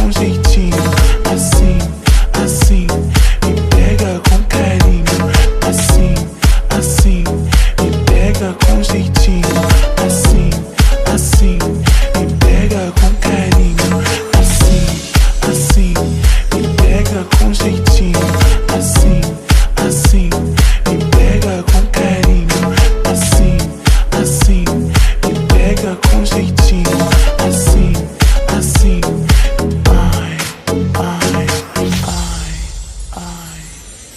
com jeitinho. Assim, assim, me pega com carinho. Assim, assim, me pega com jeitinho. Assim, assim, me pega com carinho. Assim, assim, me pega com jeitinho. Assim, assim, me pega com carinho. Assim, assim, me pega com jeitinho. Assim, assim.